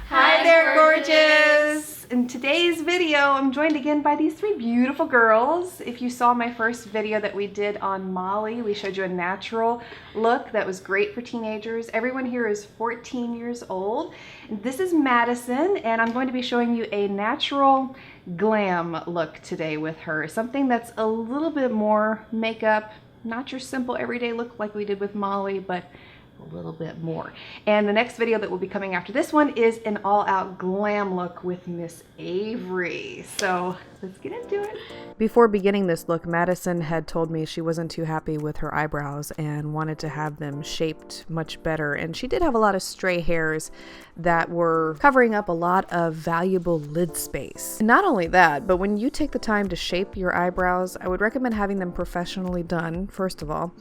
Hi there, gorgeous! In today's video, I'm joined again by these three beautiful girls. If you saw my first video that we did on Molly, we showed you a natural look that was great for teenagers. Everyone here is 14 years old. This is Madison, and I'm going to be showing you a natural glam look today with her. Something that's a little bit more makeup, not your simple everyday look like we did with Molly, but a little bit more. And the next video that will be coming after this one is an all-out glam look with Miss Avery. So let's get into it. Before beginning this look, Madison had told me she wasn't too happy with her eyebrows and wanted to have them shaped much better. And she did have a lot of stray hairs that were covering up a lot of valuable lid space. And not only that, but when you take the time to shape your eyebrows, I would recommend having them professionally done, first of all.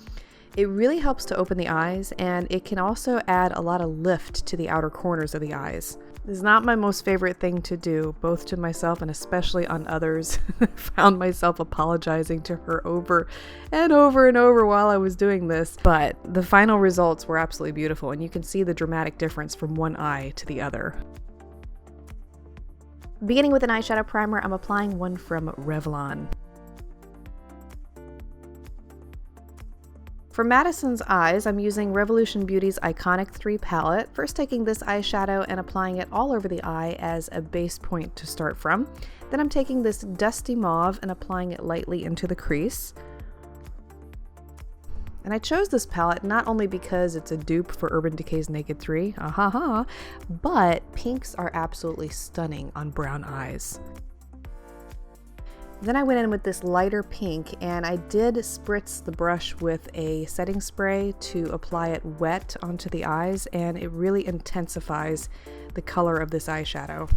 It really helps to open the eyes, and it can also add a lot of lift to the outer corners of the eyes. This is not my most favorite thing to do, both to myself and especially on others. I found myself apologizing to her over and over and over while I was doing this, but the final results were absolutely beautiful, and you can see the dramatic difference from one eye to the other. Beginning with an eyeshadow primer, I'm applying one from Revlon. For Madison's eyes, I'm using Revolution Beauty's Iconic 3 palette, first taking this eyeshadow and applying it all over the eye as a base point to start from. Then I'm taking this dusty mauve and applying it lightly into the crease. And I chose this palette not only because it's a dupe for Urban Decay's Naked 3, but pinks are absolutely stunning on brown eyes. Then I went in with this lighter pink, and I did spritz the brush with a setting spray to apply it wet onto the eyes, and it really intensifies the color of this eyeshadow.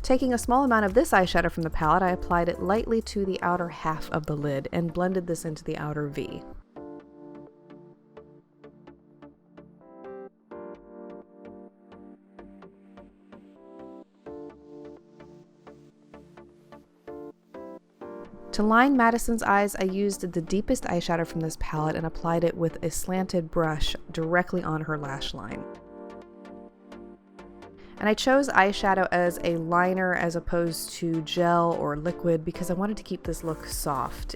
Taking a small amount of this eyeshadow from the palette, I applied it lightly to the outer half of the lid and blended this into the outer V. To line Madison's eyes, I used the deepest eyeshadow from this palette and applied it with a slanted brush directly on her lash line. And I chose eyeshadow as a liner as opposed to gel or liquid because I wanted to keep this look soft.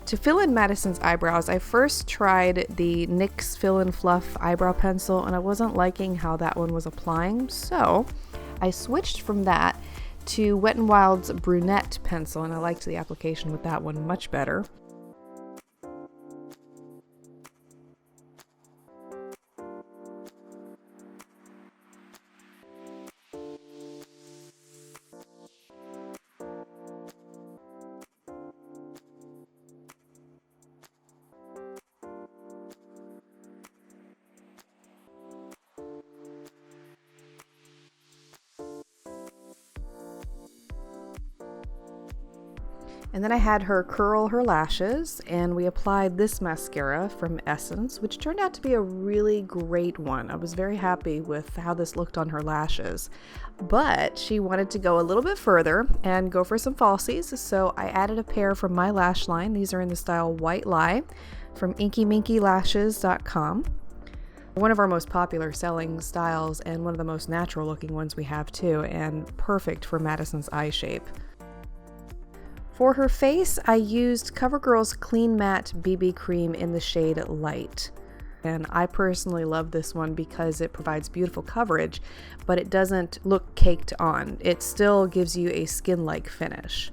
To fill in Madison's eyebrows, I first tried the NYX Fill and Fluff eyebrow pencil, and I wasn't liking how that one was applying, so I switched from that to Wet n Wild's Brunette pencil, and I liked the application with that one much better. And then I had her curl her lashes, and we applied this mascara from Essence, which turned out to be a really great one. I was very happy with how this looked on her lashes. But she wanted to go a little bit further and go for some falsies, so I added a pair from my lash line. These are in the style White Lie from InkyMinkyLashes.com. One of our most popular selling styles and one of the most natural looking ones we have too, and perfect for Madison's eye shape. For her face, I used Covergirl's Clean Matte BB Cream in the shade Light. And I personally love this one because it provides beautiful coverage, but it doesn't look caked on. It still gives you a skin-like finish.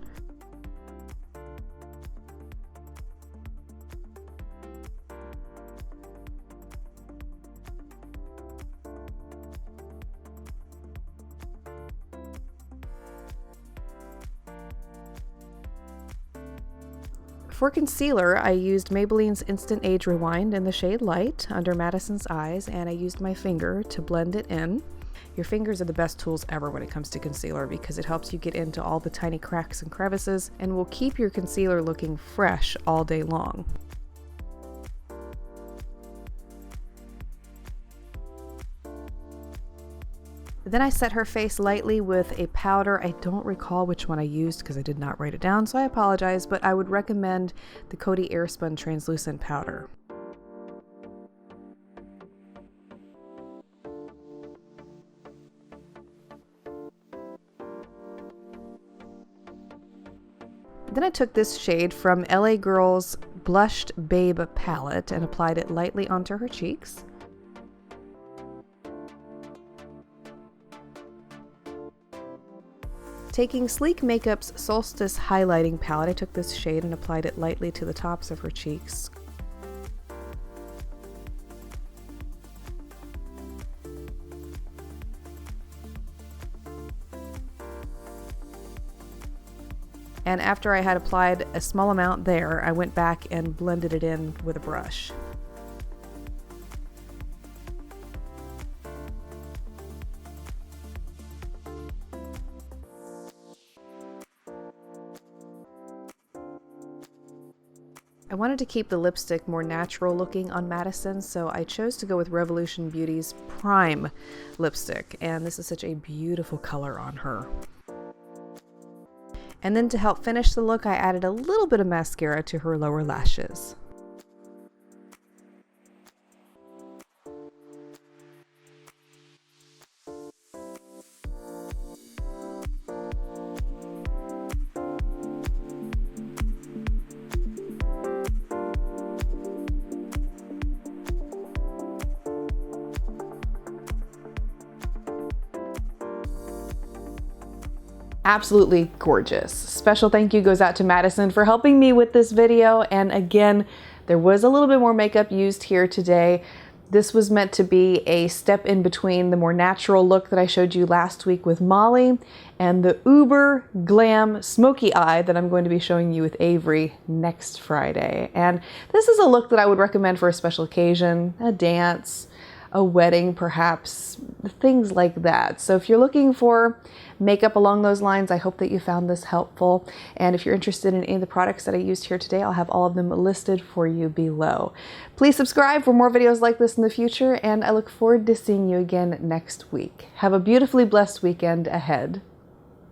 For concealer, I used Maybelline's Instant Age Rewind in the shade Light under Madison's eyes, and I used my finger to blend it in. Your fingers are the best tools ever when it comes to concealer because it helps you get into all the tiny cracks and crevices and will keep your concealer looking fresh all day long. Then I set her face lightly with a powder. I don't recall which one I used because I did not write it down, so I apologize, but I would recommend the Coty Airspun Translucent Powder. Then I took this shade from LA Girl's Blushed Babe palette and applied it lightly onto her cheeks. Taking Sleek Makeup's Solstice highlighting palette, I took this shade and applied it lightly to the tops of her cheeks. And after I had applied a small amount there, I went back and blended it in with a brush. I wanted to keep the lipstick more natural looking on Madison, so I chose to go with Revolution Beauty's Prime lipstick, and this is such a beautiful color on her. And then to help finish the look, I added a little bit of mascara to her lower lashes. Absolutely gorgeous. Special thank you goes out to Madison for helping me with this video. And again, there was a little bit more makeup used here today. This was meant to be a step in between the more natural look that I showed you last week with Molly and the uber glam smoky eye that I'm going to be showing you with Avery next Friday. And this is a look that I would recommend for a special occasion, a dance, a wedding perhaps, things like that. So if you're looking for makeup along those lines, I hope that you found this helpful. And if you're interested in any of the products that I used here today, I'll have all of them listed for you below. Please subscribe for more videos like this in the future, and I look forward to seeing you again next week. Have a beautifully blessed weekend ahead.